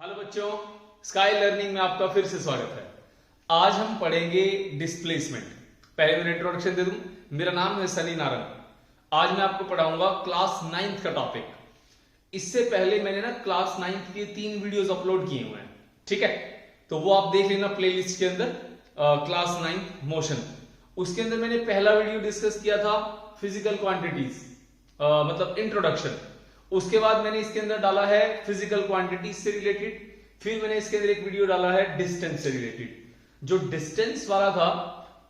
Hello बच्चों, sky learning में आपका फिर से स्वागत है। आज हम पढ़ेंगे डिस्प्लेसमेंट। पहले मैं इंट्रोडक्शन दे दूं। मेरा नाम है सनी नारंग। आज मैं आपको पढ़ाऊंगा क्लास 9th का टॉपिक। इससे पहले मैंने ना क्लास 9th के 3 वीडियोस अपलोड किए हुए हैं, ठीक है? तो वो आप देख लेना प्लेलिस्ट के अंदर, क्लास 9th मोशन। उसके अंदर मैंने पहला वीडियो डिस्कस किया था फिजिकल क्वांटिटीज, मतलब इंट्रोडक्शन। उसके बाद मैंने इसके अंदर डाला है फिजिकल क्वांटिटीज से रिलेटेड। फिर मैंने इसके अंदर एक वीडियो डाला है डिस्टेंस से रिलेटेड। जो डिस्टेंस वाला था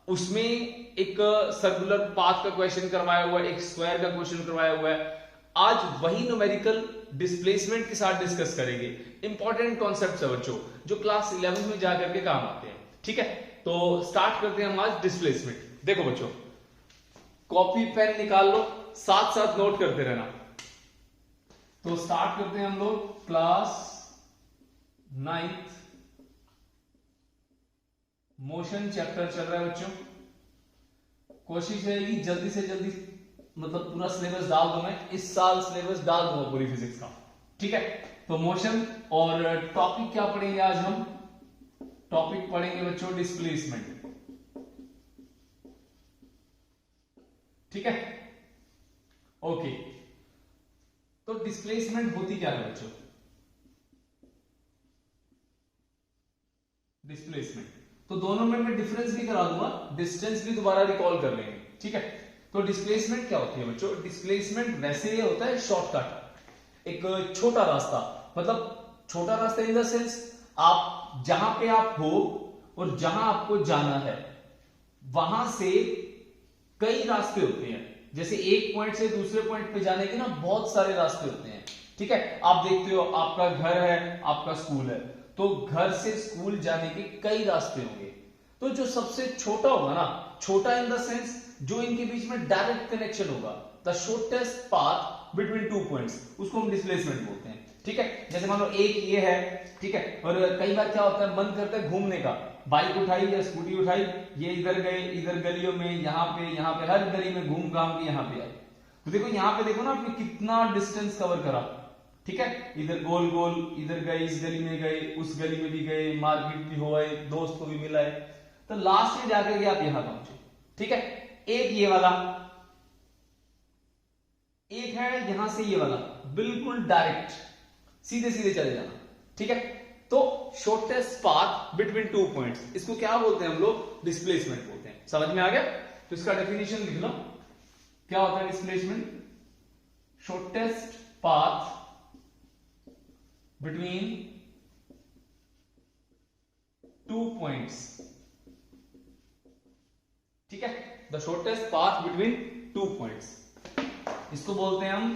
उसमें एक सर्कुलर पाथ का क्वेश्चन करवाया हुआ है, एक स्क्वायर का क्वेश्चन करवाया हुआ है। आज वही न्यूमेरिकल डिस्प्लेसमेंट के साथ डिस्कस करेंगे। इंपॉर्टेंट कॉन्सेप्ट है बच्चों, जो क्लास 11 में जाकर के काम आते हैं, ठीक है? तो स्टार्ट करते हैं हम आज डिस्प्लेसमेंट। देखो बच्चों, कॉपी पेन निकाल लो, साथ साथ नोट करते रहना। तो स्टार्ट करते हैं हम लोग क्लास 9th मोशन चैप्टर चल रहा है बच्चों। कोशिश रहेगी जल्दी से जल्दी, मतलब पूरा सिलेबस डाल दूं। मैं इस साल सिलेबस डाल दूंगा पूरी फिजिक्स का, ठीक है? तो मोशन और टॉपिक क्या पढ़ेंगे आज हम? टॉपिक पढ़ेंगे बच्चों डिस्प्लेसमेंट, ठीक है? ओके, तो डिस्प्लेसमेंट होती क्या है बच्चों? डिस्प्लेसमेंट तो दोनों में मैं डिफरेंस भी करा दूंगा, डिस्टेंस भी दोबारा रिकॉल कर लेंगे, ठीक है? तो डिस्प्लेसमेंट क्या होती है बच्चों? डिस्प्लेसमेंट वैसे ये होता है शॉर्टकट, एक छोटा रास्ता। मतलब छोटा रास्ता इन द सेंस, आप जहां पे आप हो और जहां आपको जाना है वहां से कई रास्ते होते हैं। जैसे एक पॉइंट से दूसरे पॉइंट पे जाने के ना बहुत सारे रास्ते होते हैं, ठीक है? आप देखते हो आपका घर है, आपका स्कूल है, तो घर से स्कूल जाने के कई रास्ते होंगे। तो जो सबसे छोटा होगा ना, छोटा इन द सेंस जो इनके बीच में डायरेक्ट कनेक्शन होगा, the shortest path between two points, उसको हम डिस्प्लेसमेंट बोलते हैं, ठीक है? जैसे मान लो एक ये है, ठीक है? और कई बार क्या होता है, मन करता है घूमने का, बाइक उठाई या स्कूटी उठाई, ये इधर गए, इधर गलियों में, यहाँ पे हर गली में घूम घाम के यहाँ पे आए। तो देखो यहाँ पे देखो ना आपने कितना डिस्टेंस कवर करा, ठीक है? इधर गोल गोल, इधर गए, इस गली में गए, उस गली में भी गए, मार्केट भी हो आए, दोस्त को भी मिलाए, तो लास्ट में जाकर के आप यहां पहुंचे, ठीक है? एक ये वाला, एक है यहां से ये वाला, बिल्कुल डायरेक्ट सीधे सीधे चले जाना, ठीक है? तो shortest path between two points, इसको क्या बोलते हैं हम लोग? डिस्प्लेसमेंट बोलते हैं। समझ में आ गया? तो इसका डेफिनेशन लिख लो, क्या होता है displacement? Shortest path between two points, ठीक है? The shortest path between two points, इसको बोलते हैं हम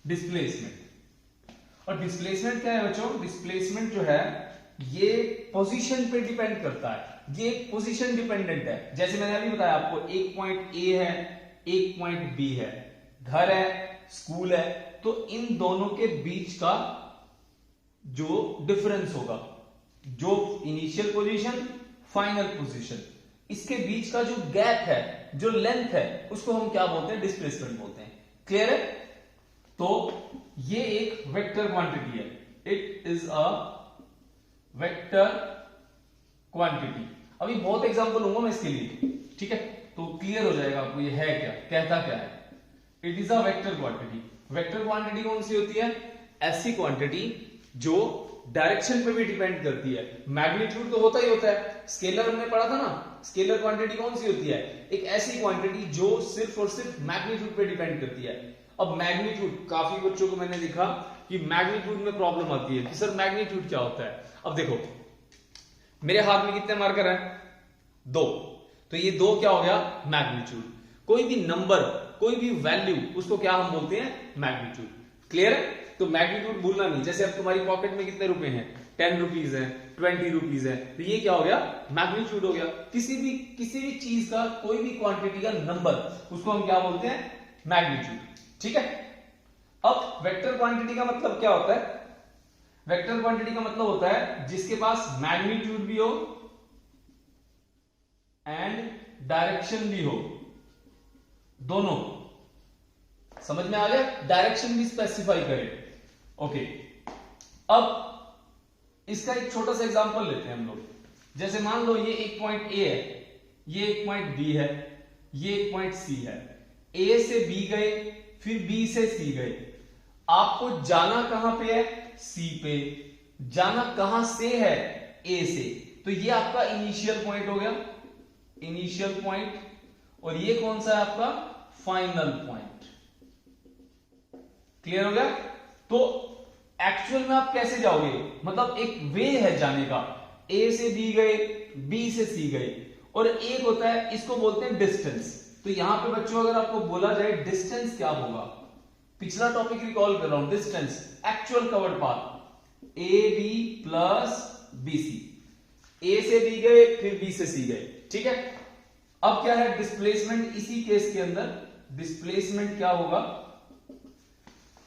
डिस्प्लेसमेंट। और डिस्प्लेसमेंट क्या है बच्चों? डिस्प्लेसमेंट जो है ये पोजीशन पे डिपेंड करता है, ये पोजीशन डिपेंडेंट है। जैसे मैंने अभी बताया आपको, एक पॉइंट ए है, एक पॉइंट बी है, घर है, स्कूल है, तो इन दोनों के बीच का जो डिफरेंस होगा, जो इनिशियल पोजीशन, फाइनल पोजीशन, इसके बीच का जो गैप है, जो लेंथ है, उसको हम क्या बोलते हैं? डिस्प्लेसमेंट बोलते हैं। क्लियर है? तो ये एक वेक्टर क्वांटिटी है, it is a vector quantity. अभी बहुत एग्जांपल लूंगा मैं इसके लिए, ठीक है? तो क्लियर हो जाएगा आपको ये है क्या, कहता क्या है। It is a vector quantity. Vector quantity कौन सी होती है? ऐसी क्वांटिटी जो डायरेक्शन पे भी डिपेंड करती है। मैग्नीट्यूड तो होता ही होता है, स्केलर हमने पढ़ा था ना। स्केलर क्वांटिटी कौन सी होती है? एक ऐसी क्वांटिटी जो सिर्फ और सिर्फ मैग्नीट्यूड पे डिपेंड करती है। अब मैग्नीट्यूड, काफी बच्चों को मैंने देखा कि मैग्नीट्यूड में प्रॉब्लम आती है कि सर मैग्नीट्यूड क्या होता है। अब देखो, मेरे हाथ में कितने मार्कर हैं? 2। तो ये 2 क्या हो गया? मैग्नीट्यूड। कोई भी नंबर, कोई भी वैल्यू, उसको क्या हम बोलते हैं? मैग्नीट्यूड। क्लियर है? तो मैग्नीट्यूड भूलना नहीं। जैसे अब तुम्हारी पॉकेट में कितने रुपए हैं? 10 रुपीज है, 20 रुपीज है, तो ये क्या हो गया? मैग्नीट्यूड हो गया। किसी भी चीज का, कोई भी क्वांटिटी का नंबर, उसको हम क्या बोलते हैं? मैग्नीट्यूड, ठीक है? अब वेक्टर क्वांटिटी का मतलब क्या होता है? वेक्टर क्वांटिटी का मतलब होता है जिसके पास मैग्नीट्यूड भी हो एंड डायरेक्शन भी हो, दोनों। समझ में आ गया? डायरेक्शन भी स्पेसिफाई करे। ओके, अब इसका एक छोटा सा एग्जांपल लेते हैं हम लोग। जैसे मान लो ये एक पॉइंट ए है, ये एक पॉइंट बी है, ये एक पॉइंट सी है। ए से बी गए, फिर बी से सी गए। आपको जाना कहां पे है? सी पे। जाना कहां से है? ए से। तो ये आपका इनिशियल पॉइंट हो गया, इनिशियल पॉइंट। और ये कौन सा है आपका? Final point. क्लियर हो गया? तो एक्चुअल में आप कैसे जाओगे? मतलब एक वे है जाने का। ए से बी गए, बी से सी गए, और एक होता है, इसको बोलते हैं डिस्टेंस। तो यहां पे बच्चों अगर आपको बोला जाए डिस्टेंस क्या होगा, पिछला टॉपिक रिकॉल कर रहा हूं, distance actual covered path A B plus B C. A से बी गए, फिर बी से सी गए, ठीक है। अब क्या है डिस्प्लेसमेंट? इसी केस के अंदर डिस्प्लेसमेंट क्या होगा?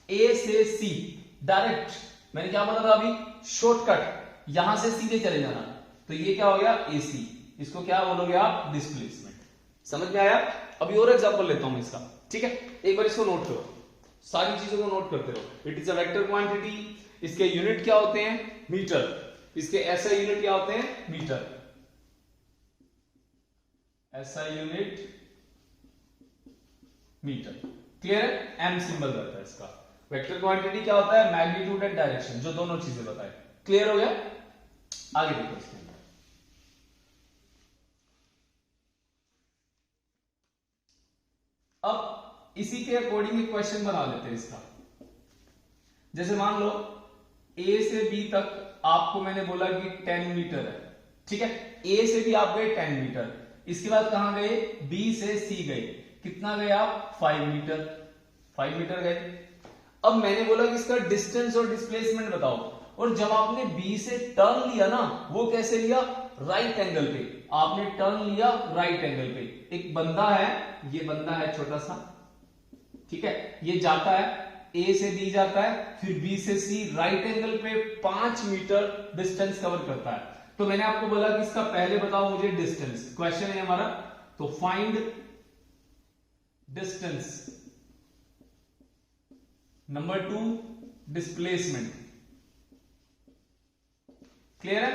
ए से सी डायरेक्ट, मैंने क्या बोला था अभी? शॉर्टकट, यहां से सीधे चले जाना। तो ये क्या हो गया? AC। इसको क्या बोलोगे आप? डिस्प्लेसमेंट। समझ में आया? अभी और एग्जांपल लेता हूं इसका, ठीक है। एक बार इसको नोट करो, सारी चीजों को नोट करते रहो। It is a vector quantity. इसके यूनिट क्या होते हैं? मीटर। इसके SI यूनिट क्या होते हैं? Metre. SI unit metre. Clear है? M सिंबल रहता है इसका। वेक्टर क्वांटिटी क्या होता है? मैग्नीट्यूड एंड डायरेक्शन, जो दोनों चीजें बताए। क्लियर हो गया? आगे देखो इसके अंदर। अब इसी के अकॉर्डिंग एक क्वेश्चन बना लेते हैं इसका। जैसे मान लो A से B तक आपको मैंने बोला कि 10 मीटर है, ठीक है। A से भी आप गए 10 मीटर। इसके बाद कहां गए? B से C गए। कितना गए आप? 5 मीटर। 5 मीटर गए। अब मैंने बोला कि इसका डिस्टेंस और डिस्प्लेसमेंट बताओ। और जब आपने बी से टर्न लिया ना, वो कैसे लिया? राइट एंगल पे। आपने टर्न लिया राइट एंगल पे। एक बंदा है, ये बंदा है छोटा सा, ठीक है। ये जाता है, ए से बी जाता है, फिर बी से सी, राइट एंगल पे 5 मीटर डिस्टेंस कवर करता है। तो मैंने आपको बोला कि इसका पहले बताओ मुझे डिस्टेंस। क्वेश्चन है हमारा, तो find distance. Number 2 displacement. Clear है?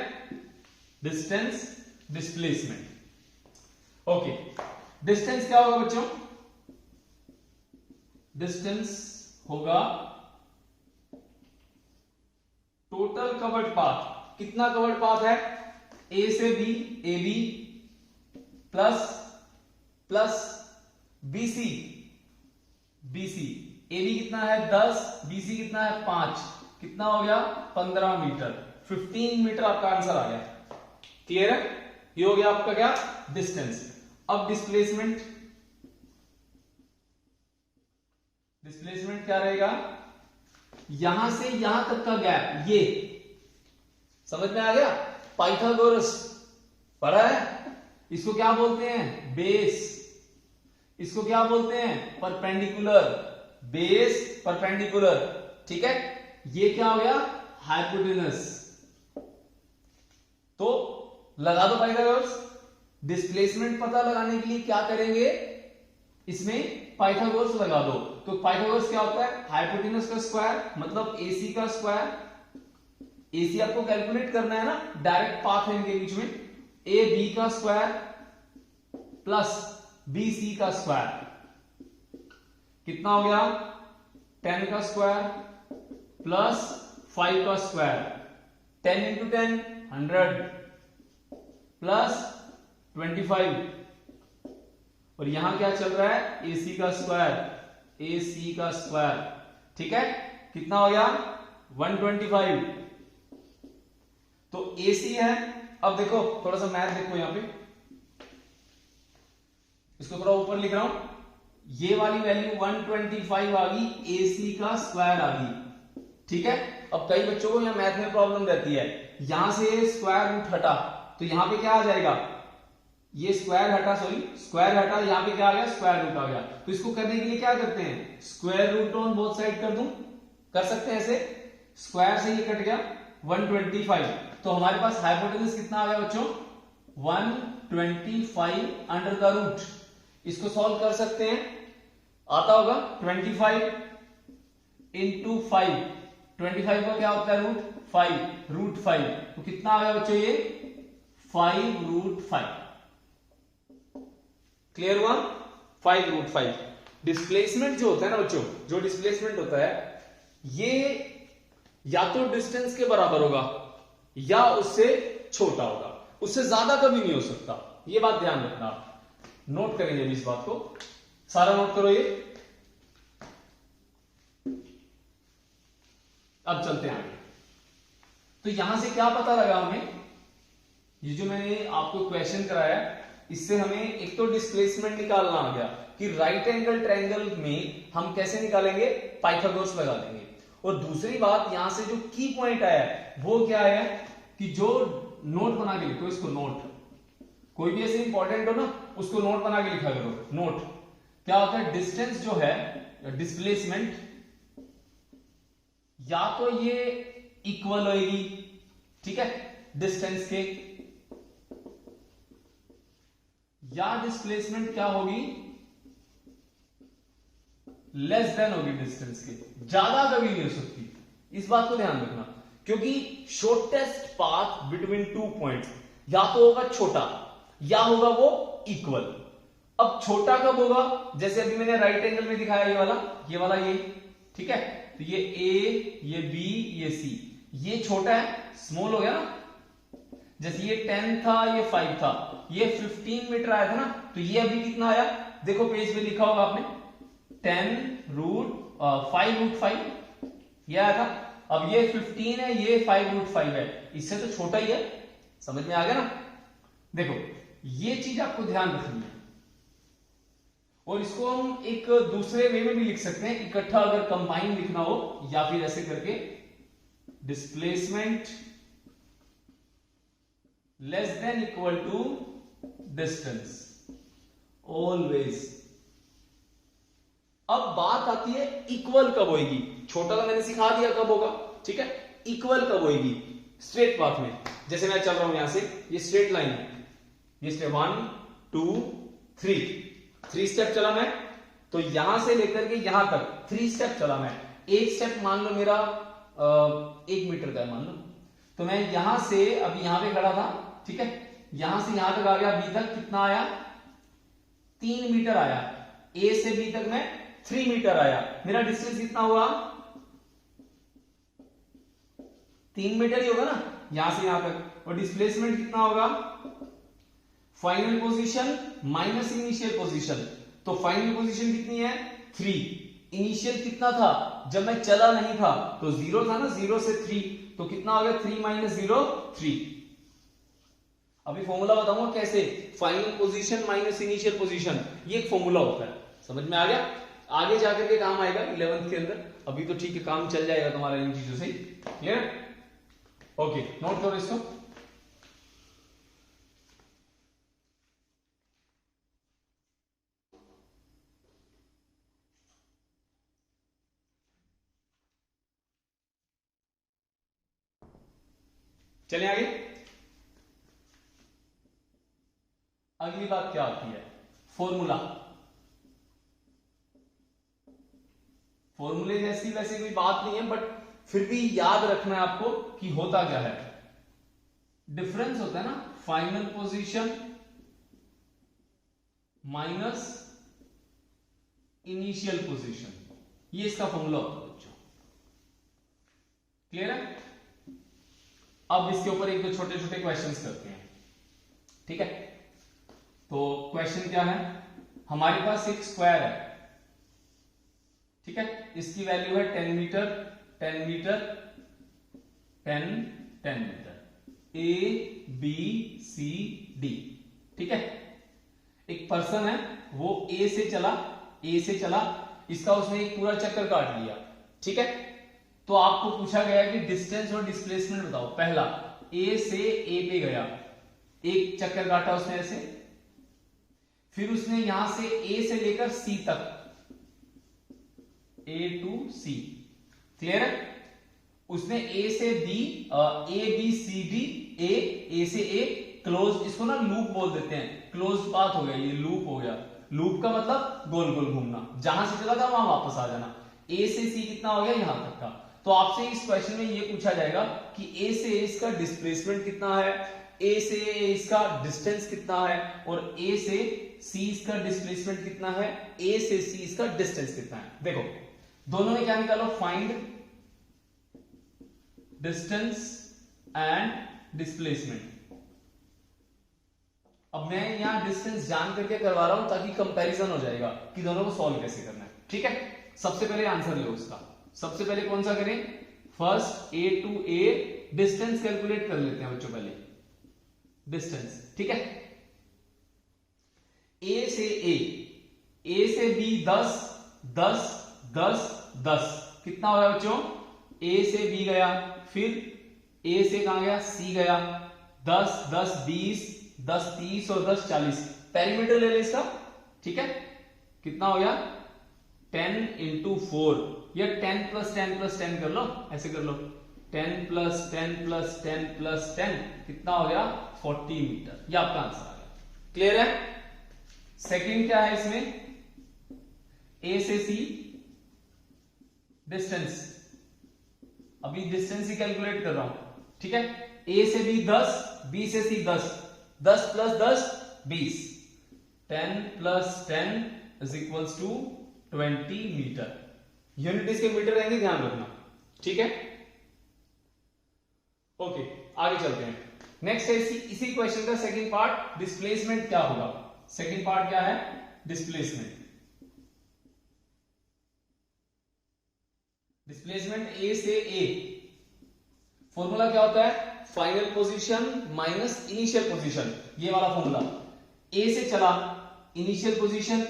Distance, displacement. ओके, डिस्टेंस क्या होगा बच्चों? डिस्टेंस होगा टोटल कवर्ड पाथ। कितना कवर्ड पाथ है? ए से B, A B plus B C, B C. A B कितना है? 10, बी सी कितना है? 5। कितना हो गया? 15 मीटर। 15 मीटर आपका आंसर आ गया। क्लियर है? ये हो गया आपका क्या? डिस्टेंस। अब डिस्प्लेसमेंट। डिस्प्लेसमेंट क्या रहेगा? यहां से यहां तक का गैप, ये समझ में आ गया? पाइथागोरस पढ़ा है? इसको क्या बोलते हैं? बेस। इसको क्या बोलते हैं? परपेंडिकुलर। बेस, परपेंडिकुलर, ठीक है। ये क्या हो गया? हाइपोटेनस। तो लगा दो पाइथागोरस। डिस्प्लेसमेंट पता लगाने के लिए क्या करेंगे? इसमें पाइथागोरस लगा दो। तो पाइथागोरस क्या होता है? हाइपोटेनस का स्क्वायर, मतलब AC का स्क्वायर। AC आपको कैलकुलेट करना है ना, डायरेक्ट पाथ है इनके बीच में। AB का स्क्वायर प्लस BC का स्क्वायर। कितना हो गया? 10 का स्क्वायर प्लस 5 का स्क्वायर। 10 into 10 100 plus 25। और यहां क्या चल रहा है? AC का स्क्वायर, AC का स्क्वायर, ठीक है। कितना हो गया? 125। तो AC है। अब देखो थोड़ा सा मैथ देखो यहां पे, इसको थोड़ा ऊपर लिख रहा हूं। ये वाली वैल्यू 125 आ गई, AC का स्क्वायर आ गई, ठीक है। अब कई बच्चों को यहां मैथ में प्रॉब्लम रहती है, यहां से स्क्वायर रूट हटा तो यहां पे क्या आ जाएगा? ये स्क्वायर हटा, सॉरी स्क्वायर हटा, यहां पे क्या आ गया? स्क्वायर रूट आ गया। तो इसको करने के लिए क्या करते हैं? Square root on both side कर दूं, कर सकते हैं ऐसे। स्क्वायर से ये कट गया 125। तो हमारे पास हाइपोटेनस कितना आ गया बच्चों? 125 अंडर द रूट। इसको सॉल्व कर सकते हैं, आता होगा 25 इंटू 5, 25 का क्या होता है रूट 5, रूट 5 तो कितना आ गया बच्चों ये 5 रूट 5। क्लियर हुआ? 5 रूट 5। डिस्प्लेसमेंट जो होता है ना बच्चों, जो डिस्प्लेसमेंट होता है ये या तो डिस्टेंस के बराबर होगा या उससे छोटा होगा, उससे ज्यादा कभी नहीं हो सकता। ये बात ध्यान रखना, आप नोट करेंगे इस बात को, सारा नोट करो ये। अब चलते हैं आगे। तो यहां से क्या पता लगा हमें, ये जो मैंने आपको क्वेश्चन कराया इससे हमें एक तो डिस्प्लेसमेंट निकालना आ गया कि राइट एंगल ट्रायंगल में हम कैसे निकालेंगे, पाइथागोरस लगा देंगे। और दूसरी बात यहां से जो की पॉइंट आया वो क्या है कि जो नोट बना के लिखो इसको, नोट कोई भी ऐसे इंपॉर्टेंट हो ना उसको नोट बना के लिखा करो। नोट क्या होता है, डिस्टेंस जो है डिस्प्लेसमेंट या तो ये इक्वल होगी, ठीक है, डिस्टेंस के, या डिस्प्लेसमेंट क्या होगी लेस देन होगी डिस्टेंस के, ज्यादा कभी नहीं हो सकती। इस बात को ध्यान रखना क्योंकि shortest path between two points या तो होगा छोटा या होगा वो इक्वल। अब छोटा कब होगा, जैसे अभी मैंने राइट एंगल में दिखाया ये वाला ये, ठीक है, तो ये ए, ये बी, ये सी, ये छोटा है, स्मॉल हो गया ना। जैसे ये 10 था, ये 5 था, ये 15 मीटर आया था ना, तो ये अभी कितना आया, देखो पेज पे लिखा होगा आपने 5 रूट 5 ये आया था। अब ये 15 है, ये 5 रूट 5 है, इससे तो छोटा ही है। समझ में आ गया ना? देखो ये चीज आपको ध्यान रखनी है। और इसको हम एक दूसरे वे में भी लिख सकते हैं, इकट्ठा अगर कंबाइन लिखना हो, या फिर ऐसे करके displacement less than equal to distance always. अब बात आती है इक्वल कब होगी। छोटा तो मैंने सिखा दिया कब होगा, ठीक है, इक्वल कब होगी, स्ट्रेट पाथ में। जैसे मैं चल रहा हूं यहां से, ये स्ट्रेट लाइन है, ये स्टेप 1 2 3 स्टेप चला मैं, तो यहां से लेकर के यहां तक 3 स्टेप चला मैं। एक स्टेप मान लो मेरा 1 मीटर का है मान लो, तो मैं यहां से अभी यहां पे खड़ा था, ठीक है, यहां से यहां तक आ गया, बी तक कितना आया 3 मीटर आया, ए से बी तक मैं 3 मीटर आया, मेरा डिस्टेंस कितना हुआ 3 मीटर ही होगा ना यहां से यहां तक। और डिस्प्लेसमेंट कितना होगा, final position minus initial position, तो फाइनल पोजीशन कितनी है 3, इनिशियल कितना था जब मैं चला नहीं था तो 0 था ना, 0 से 3, तो कितना हो गया 3 माइनस 0 3। अभी फॉर्मूला बताऊंगा कैसे, final position minus initial position, ये एक फॉर्मूला होता है। समझ में आ गया? आगे जाकर के काम आएगा 11th के अंदर, अभी तो ठीक है काम चल जाएगा तुम्हारा इन चीजों से। क्लियर? ओके, नोट करो इसको। चलिए आगे। अगली बात क्या आती है, फॉर्मूला। फॉर्मूले जैसी वैसे कोई बात नहीं है, बट फिर भी याद रखना है आपको कि होता क्या है। डिफरेंस होता है ना final position minus initial position, ये इसका फॉर्मूला होता है बच्चों। क्लियर है? अब इसके ऊपर एक दो छोटे छोटे क्वेश्चंस करते हैं, ठीक है। तो क्वेश्चन क्या है, हमारे पास एक स्क्वायर है, ठीक है, इसकी वैल्यू है 10 metre 10 metre 10 10 metre, A B C D, ठीक है। एक पर्सन है, वो ए से चला, इसका उसने एक पूरा चक्कर काट लिया, ठीक है। तो आपको पूछा गया कि डिस्टेंस और डिस्प्लेसमेंट बताओ। पहला ए से ए पे गया, एक चक्कर काटा उसने ऐसे, फिर उसने यहां से ए से लेकर सी तक, ए टू सी, क्लियर है। उसने ए से B, A B C D, A से ए, क्लोज, इसको ना लूप बोल देते हैं, क्लोज पाथ हो गया, ये लूप हो गया। लूप का मतलब गोल गोल घूमना, जहां से चला था वहां वापस आ जाना। ए से सी कितना हो गया यहां तक का, तो आपसे इस क्वेश्चन में ये पूछा जाएगा कि ए से इसका डिस्प्लेसमेंट कितना है, ए से इसका डिस्टेंस कितना है, और ए से सी इसका डिस्प्लेसमेंट कितना है, ए से सी इसका डिस्टेंस कितना है। देखो दोनों में क्या निकालो, फाइंड डिस्टेंस एंड डिस्प्लेसमेंट। अब मैं यहां डिस्टेंस जान करके करवा रहा हूं ताकि कंपैरिजन हो जाएगा कि दोनों को सॉल्व कैसे करना है। ठीक है, सबसे पहले आंसर लो उसका। सबसे पहले कौन सा करें, first A to A distance calculate कर लेते हैं बच्चों, पहले डिस्टेंस। ठीक है, ए से ए से बी 10 10 10 10 कितना हो गया बच्चों, ए से बी गया, फिर ए से कहां गया, सी गया, 10 10 20 10 30 और 10 40। पेरीमीटर ले ले इसका। ठीक है, कितना हो गया, 10 इंटू 4, या 10 प्लस 10 प्लस 10 कर लो, ऐसे कर लो, 10 प्लस 10 प्लस 10 प्लस 10 कितना हो गया, 40 मीटर। ये आपका आंसर आ गया। क्लियर है। सेकंड क्या है इसमें, ए से सी डिस्टेंस, अभी डिस्टेंस ही कैलकुलेट कर रहा हूं। ठीक है, ए से बी 10, बी से C 10, 10 plus 10 20, 10 plus 10 is equals to 20 metre. Unit इसके मीटर रहेंगे, ध्यान रखना। ठीक है, ओके आगे चलते हैं। नेक्स्ट है इसी क्वेश्चन का सेकंड पार्ट, डिस्प्लेसमेंट क्या होगा। सेकंड पार्ट क्या है, डिस्प्लेसमेंट। डिस्प्लेसमेंट ए से ए, फॉर्मूला क्या होता है, final position minus initial position, ये वाला फॉर्मूला। ए से चला, इनिशियल पोजीशन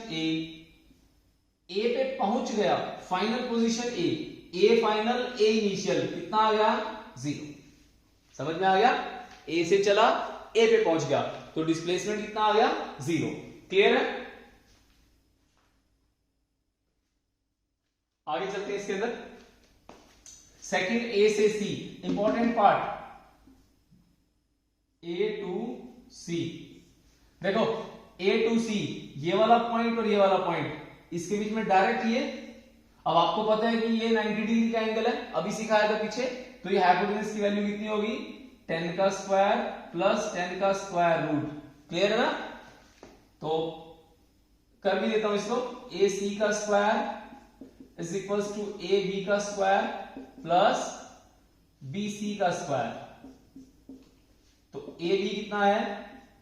ए पे पहुंच गया, final position A final A initial, कितना आ गया, 0। समझ में आ गया, ए से चला ए पे पहुंच गया तो डिस्प्लेसमेंट कितना आ गया, 0। क्लियर है। आगे चलते हैं इसके अंदर। सेकंड ए से सी, इंपॉर्टेंट पार्ट, ए टू सी। देखो ए टू सी, ये वाला पॉइंट और ये वाला पॉइंट, इसके बीच में डायरेक्ट ये, अब आपको पता है कि ये 90 डिग्री का एंगल है, अभी सिखाया था पीछे, तो ये हाइपोटेनस की वैल्यू कितनी होगी, 10 का स्क्वायर प्लस 10 का स्क्वायर रूट। क्लियर है ना। तो कर भी देता हूं इसको, ए सी का square is equals to A B का स्क्वायर प्लस बी सी का स्क्वायर। तो ए बी कितना है,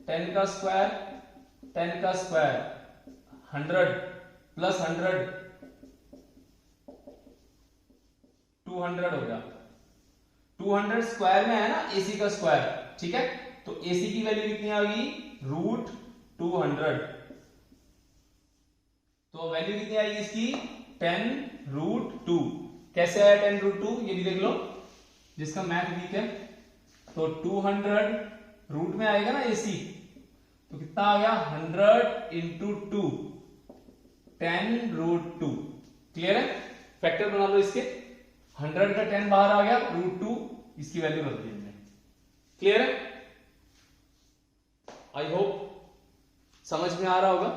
10 का स्क्वायर 10 का स्क्वायर 100 प्लस 100 200 हो गया। 200 स्क्वायर में है ना एसी का स्क्वायर, ठीक है, तो एसी की वैल्यू कितनी आ गई, रूट 200। तो वैल्यू कितनी आएगी इसकी, 10 रूट 2। कैसे आया 10 रूट 2, ये भी देख लो जिसका मैथ वीक है। तो 200 रूट में आएगा ना एसी, तो कितना आ गया, 100 इंटू 2, 10 रूट 2। क्लियर है। फैक्टर बना लो इसके, 100 का 10 बाहर आ गया, रूट 2 इसकी वैल्यू रख दी हमने। क्लियर है। आई होप समझ में आ रहा होगा।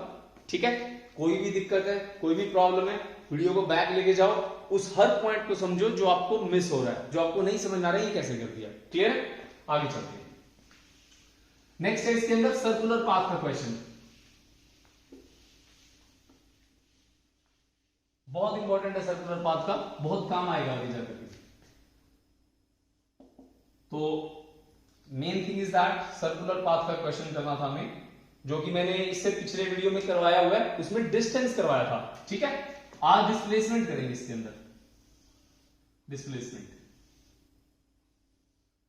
ठीक है, कोई भी दिक्कत है, कोई भी प्रॉब्लम है, वीडियो को बैक लेके जाओ, उस हर पॉइंट को समझो जो आपको मिस हो रहा है, जो आपको नहीं समझ आ रहा है, ये कैसे कर दिया। क्लियर है। आगे चलते हैं। नेक्स्ट है इसके अंदर सर्कुलर पाथ का क्वेश्चन, बहुत इंपॉर्टेंट है सर्कुलर पाथ का, बहुत काम आएगा आगे जाकर। तो main thing is that circular path का क्वेश्चन करना था हमें, जो कि मैंने इससे पिछले वीडियो में करवाया हुआ है, उसमें डिस्टेंस करवाया था। ठीक है, आज डिस्प्लेसमेंट करेंगे इसके अंदर। डिस्प्लेसमेंट,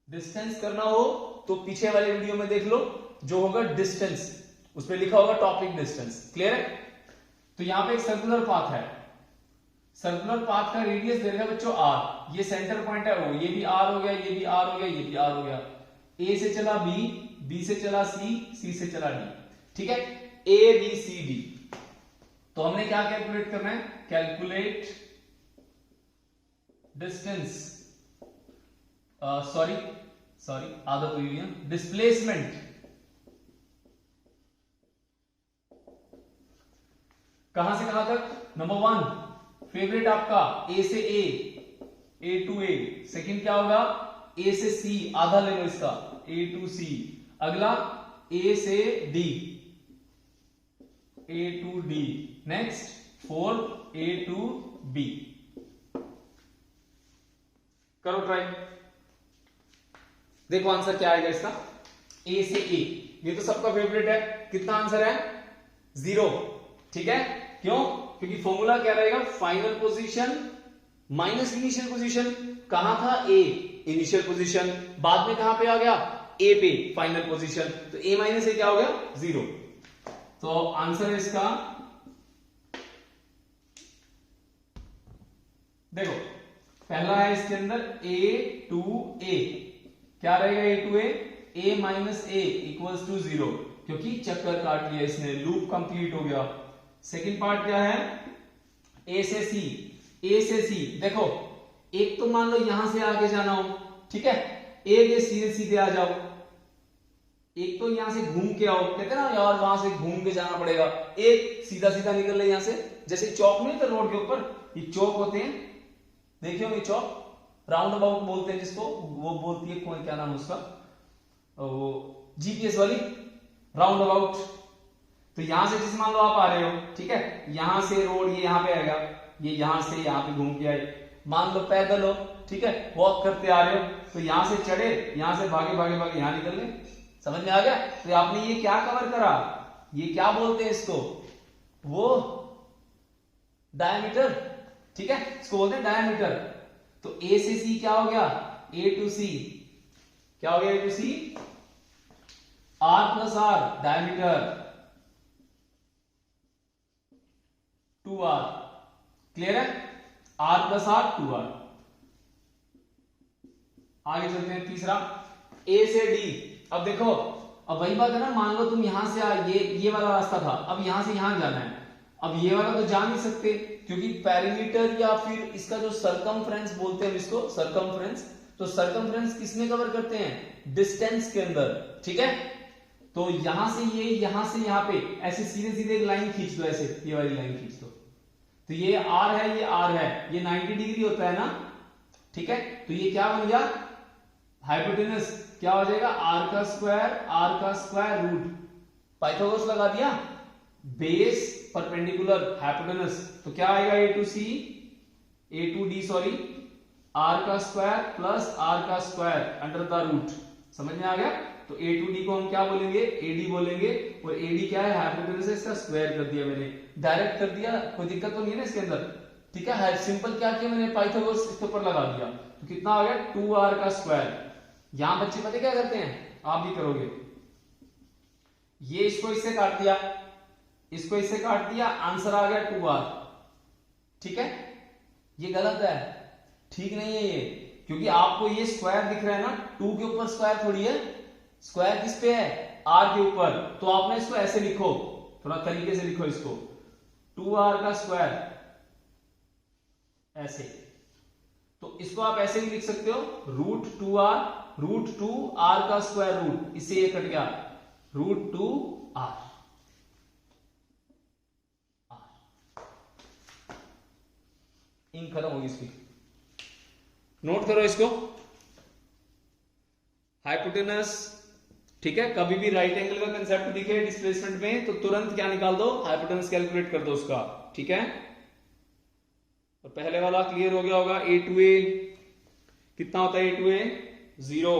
डिस्टेंस करना हो तो पीछे वाले वीडियो में देख लो, जो होगा डिस्टेंस, उस पर लिखा होगा टॉपिक डिस्टेंस। क्लियर है। तो यहां पे एक सर्कुलर पाथ है, सर्कुलर पाथ का रेडियस दे रखा है बच्चों आर, ये सेंटर पॉइंट है ओ, ये भी आर हो गया, ये भी आर हो गया, ये भी आर हो गया। ए से चला बी, बी से चला सी, सी से चला डी। ठीक है, ए बी सी डी। तो हमने क्या कैलकुलेट करना है, कैलकुलेट डिस्टेंस, सॉरी आदत हुई है, डिस्प्लेसमेंट। कहां से कहां तक, नंबर 1 फेवरेट आपका ए से ए, ए टू ए, सेकेंड क्या होगा ए से सी, आधा ले लो इसका, ए टू सी, अगला ए से D, A to D, next 4 A to B. करो ट्राई, देखो आंसर क्या आएगा इसका, ए से ए, ये तो सबका फेवरेट है। कितना आंसर है 0, ठीक है, क्यों, क्योंकि फॉर्मूला क्या रहेगा, final position minus initial position. कहां था ए, इनिशियल पोजीशन, बाद में कहां पे आ गया ए पे, फाइनल पोजीशन, तो ए माइनस ए क्या हो गया 0। तो आंसर है इसका, देखो पहला है इसके अंदर ए टू ए, क्या रहेगा A to A minus A equals to 0, क्योंकि चक्कर काट लिया इसने, लूप कंप्लीट हो गया। सेकंड पार्ट क्या है, ए से सी, ए से सी, देखो एक तो मान लो यहां से आगे जाना हो, ठीक है, ए के सीधे सीधे आ जाओ, एक तो यहां से घूम के आओ, कहते ना यार वहां से घूम के जाना पड़ेगा, एक सीधा सीधा निकल ले यहां से, जैसे चौक नहीं होता रोड के ऊपर, ये चौक होते हैं, देखिए ये चौक, राउंड अबाउट बोलते हैं जिसको, वो बोलती है कौन, क्या नाम है उसका, वो जीपीएस वाली राउंड अबाउट। तो यहां से जिस मान लो आप आ रहे हो, ठीक है, यहां से रोड ये यहां पे आएगा, ये यहां से यहां पे घूम के आए, मान लो पैदल हो, ठीक है, वॉक करते आ रहे हो, तो यहां से चढ़े, यहां से भागे भागे भागे यहां निकल गए, समझ में आ गया। तो आपने ये क्या कवर करा, ये क्या बोलते हैं इसको, वो डायमीटर, ठीक है, इसको बोलते हैं डायमीटर। तो ए से सी क्या हो गया, ए टू सी, क्या हो गया A to C, R plus R, diameter 2r, clear है, r प्लस आर 2r। आगे चलते हैं, तीसरा a से d, अब देखो, अब वही बात है ना, मान लो तुम यहां से ये वाला रास्ता था, अब यहां से यहां जाना है, अब ये वाला तो जा नहीं सकते, क्योंकि पेरीमीटर या फिर इसका जो सरकमफ्रेंस बोलते हैं इसको, सरकमफ्रेंस, तो सरकमफ्रेंस किसमें कवर करते हैं, डिस्टेंस के अंदर, ठीक है। तो यहां से ये, यहां से यहां पे ऐसे सीधे सीधे एक लाइन खींच दो, ऐसे ये वाली लाइन खींच दो, तो ये r है, ये r है, ये 90 डिग्री होता है ना, ठीक है, तो ये क्या बन गया, हाइपोटेनस, क्या हो जाएगा r का स्क्वायर रूट, पाइथागोरस लगा दिया, बेस परपेंडिकुलर हाइपोटेनस, तो क्या आएगा ए टू डी सॉरी, r का स्क्वायर प्लस r का स्क्वायर अंडर द रूट, समझ में आ गया। तो ए टू डी को हम क्या बोलेंगे, एडी बोलेंगे, और एडी क्या है, हाइपोटेनस है, इसका स्क्वायर कर दिया मैंने, डायरेक्ट कर दिया, कोई दिक्कत तो नहीं है ना इसके अंदर, ठीक है, सिंपल क्या किया मैंने, पाइथागोरस इसके ऊपर लगा दिया, तो कितना आ गया 2r का स्क्वायर। यहां बच्चे पता क्या करते हैं, आप भी करोगे, ये इसको इससे काट दिया, इसको इससे काट दिया, आंसर आ गया 2r, ठीक है, ये गलत है, ठीक नहीं है ये, क्योंकि आपको ये स्क्वायर दिख रहा है ना, 2 के ऊपर स्क्वायर थोड़ी है, स्क्वायर किस पे है, r के ऊपर, तो आपने इसको ऐसे लिखो, थोड़ा तरीके से लिखो इसको, 2r का स्क्वायर ऐसे, तो इसको आप ऐसे भी लिख सकते हो, रूट 2r का स्क्वायर रूट, इससे ये कट गया, रूट 2r, इंक खत्म होगी इसकी, नोट करो इसको, हाइपोटेनस, ठीक है, कभी भी राइट एंगल का कंसेप्ट दिखे डिस्प्लेसमेंट में तो तुरंत क्या निकाल दो, हाइपोटेनस कैलकुलेट कर दो उसका, ठीक है। और पहले वाला क्लियर हो गया होगा, ए टू ए कितना होता है, ए टू ए 0,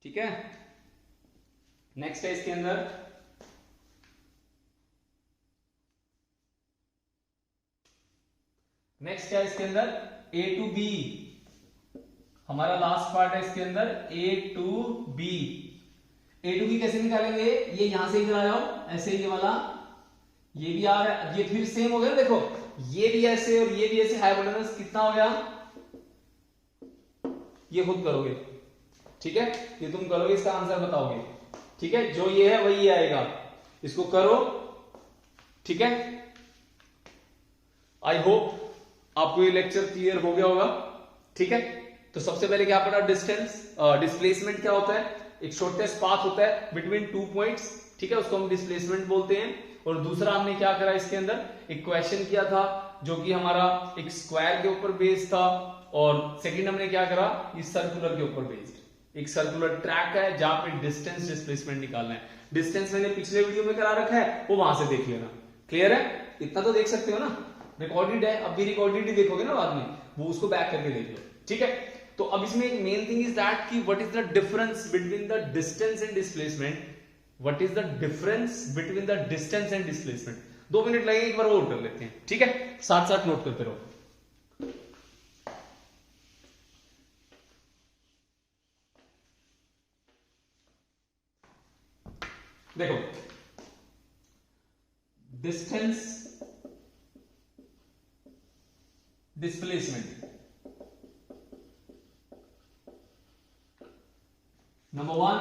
ठीक है। नेक्स्ट है इसके अंदर, नेक्स्ट है इसके अंदर ए टू बी, हमारा लास्ट पार्ट है इसके अंदर, A to B. A to B कैसे निकालेंगे, ये यहां से इधर आ जाओ, ऐसे ये वाला, ये भी आ रहा है, ये फिर सेम हो गया, देखो ये भी ऐसे और ये भी ऐसे, हाइपोटेनस कितना हो गया, ये खुद करोगे, ठीक है, ये तुम करोगे, इसका आंसर बताओगे, ठीक है, जो ये है वही आएगा, इसको करो, ठीक है। आई होप आपको ये लेक्चर क्लियर हो गया होगा, ठीक है। तो सबसे पहले क्या पढ़ा, डिस्प्लेसमेंट क्या होता है, एक शॉर्टेस्ट पाथ होता है बिटवीन 2 पॉइंट्स, ठीक है, उसको हम डिस्प्लेसमेंट बोलते हैं। और दूसरा हमने क्या करा, इसके अंदर एक क्वेश्चन किया था, जो कि हमारा एक स्क्वायर के ऊपर बेस्ड था, और सेकंड हमने क्या करा, इस सर्कुलर के ऊपर बेस्ड एक सर्कुलर ट्रैक है जहां पे डिस्टेंस डिस्प्लेसमेंट निकालना है। डिस्टेंस मैंने पिछले वीडियो में करा रखा है, वो वहां से देख लेना। क्लियर है? इतना तो देख सकते हो ना, रिकॉर्डेड है, अब भी रिकॉर्डेड ही देखोगे ना बाद में, वो उसको बैक करके देख लो। ठीक है, तो अब इसमें एक मेन थिंग इज दैट कि what is the difference between the distance and displacement. What is the difference between the distance and displacement. 2 minute लगेंगे, एक बार और कर लेते हैं। ठीक है, साथ साथ नोट करते रहो। देखो, डिस्टेंस डिस्प्लेसमेंट, नंबर 1,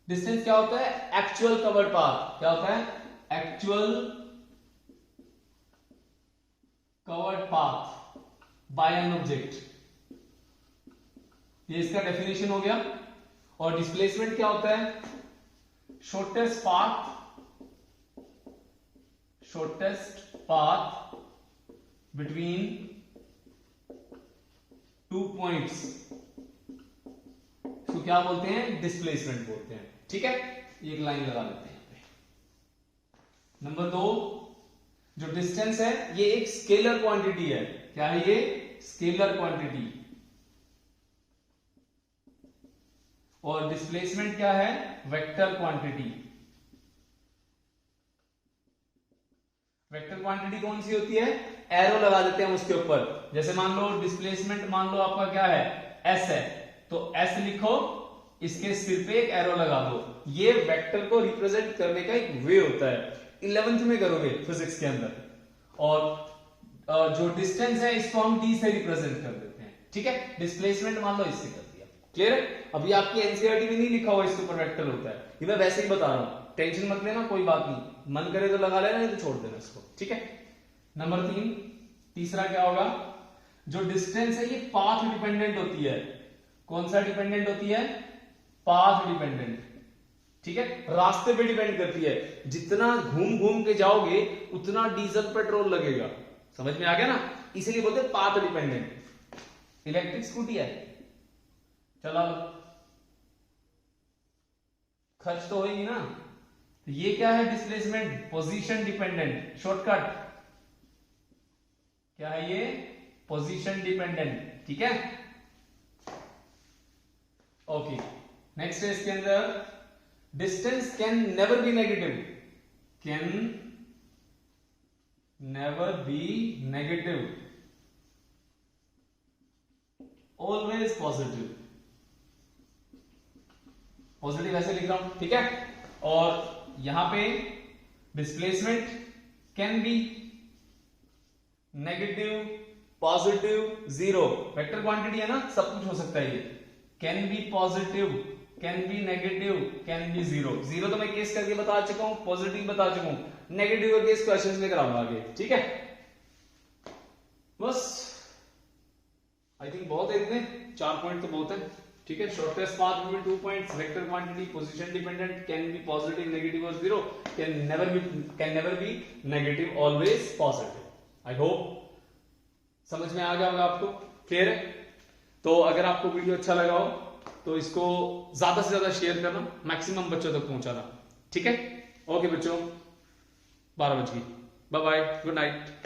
डिस्टेंस क्या होता है, एक्चुअल कवर्ड पाथ। क्या होता है, actual covered path by an object, ये इसका डेफिनेशन हो गया। और डिस्प्लेसमेंट क्या होता है, शॉर्टेस्ट पाथ बिटवीन 2 पॉइंट्स, तो क्या बोलते हैं, डिस्प्लेसमेंट बोलते हैं। ठीक है, एक लाइन लगा लेते हैं यहां पे। नंबर 2, जो डिस्टेंस है ये एक स्केलर क्वांटिटी है। क्या है ये, स्केलर क्वांटिटी। और डिस्प्लेसमेंट क्या है, वेक्टर क्वांटिटी। वेक्टर क्वांटिटी कौन सी होती है, एरो लगा देते हैं उसके ऊपर। जैसे मान लो डिस्प्लेसमेंट मान लो आपका क्या है, एस है, तो एस लिखो, इसके सिर पे एक एरो लगा दो। ये वेक्टर को रिप्रेजेंट करने का एक वे होता है, 11th में करोगे फिजिक्स के अंदर। और जो डिस्टेंस है इसको हम डी से रिप्रेजेंट कर देते हैं। ठीक है, डिस्प्लेसमेंट मान लो इससे कर दिया। क्लियर है? अभी आपकी एनसीईआरटी में नहीं लिखा हुआ इसके ऊपर वेक्टर होता है, ये मैं वैसे ही बता रहा हूं, टेंशन मत लेना, कोई बात नहीं, मन करे तो लगा लेना, नहीं तो छोड़ देना इसको। ठीक है, नंबर 3, तीसरा क्या होगा, जो डिस्टेंस है ये पाथ डिपेंडेंट होती है। कौन सा डिपेंडेंट होती है, पाथ डिपेंडेंट। ठीक है, रास्ते पे डिपेंड करती है, जितना घूम घूम के जाओगे उतना डीजल पेट्रोल लगेगा। समझ में आ गया ना, इसीलिए बोलते हैं पाथ डिपेंडेंट। इलेक्ट्रिक स्कूटी है, चला लो, खर्च तो होगी ना। तो ये क्या है, डिस्प्लेसमेंट, पोजीशन डिपेंडेंट। शॉर्टकट क्या है ये, पोजीशन डिपेंडेंट। ठीक है, ओके। नेक्स्ट है इसके अंदर, distance can never be negative. Can never be negative, always positive. Positive ऐसे लिख रहा हूं। ठीक है, और यहां पे displacement can be negative, positive, zero. Vector quantity है ना, सब कुछ हो सकता है। ये can be positive, can be negative, can be zero. Zero तो मैं केस करके बता चुका हूं, पॉजिटिव बता चुका हूं, नेगेटिव का केस क्वेश्चंस में कराऊंगा आगे। ठीक है, बस आई थिंक बहुत है, इतने 4 पॉइंट तो बहुत है। ठीक है, shortest path between 2 points, vector quantity, position dependent, can be positive, negative और zero, can never be negative, always positive. I hope समझ में आ गया होगा आपको। क्लियर है? तो अगर आपको वीडियो अच्छा लगा हो तो इसको ज्यादा से ज्यादा शेयर करना, मैक्सिमम बच्चों तक पहुंचाना। ठीक है, ओके बच्चों, 12 बज गई, बाय बाय, गुड नाइट।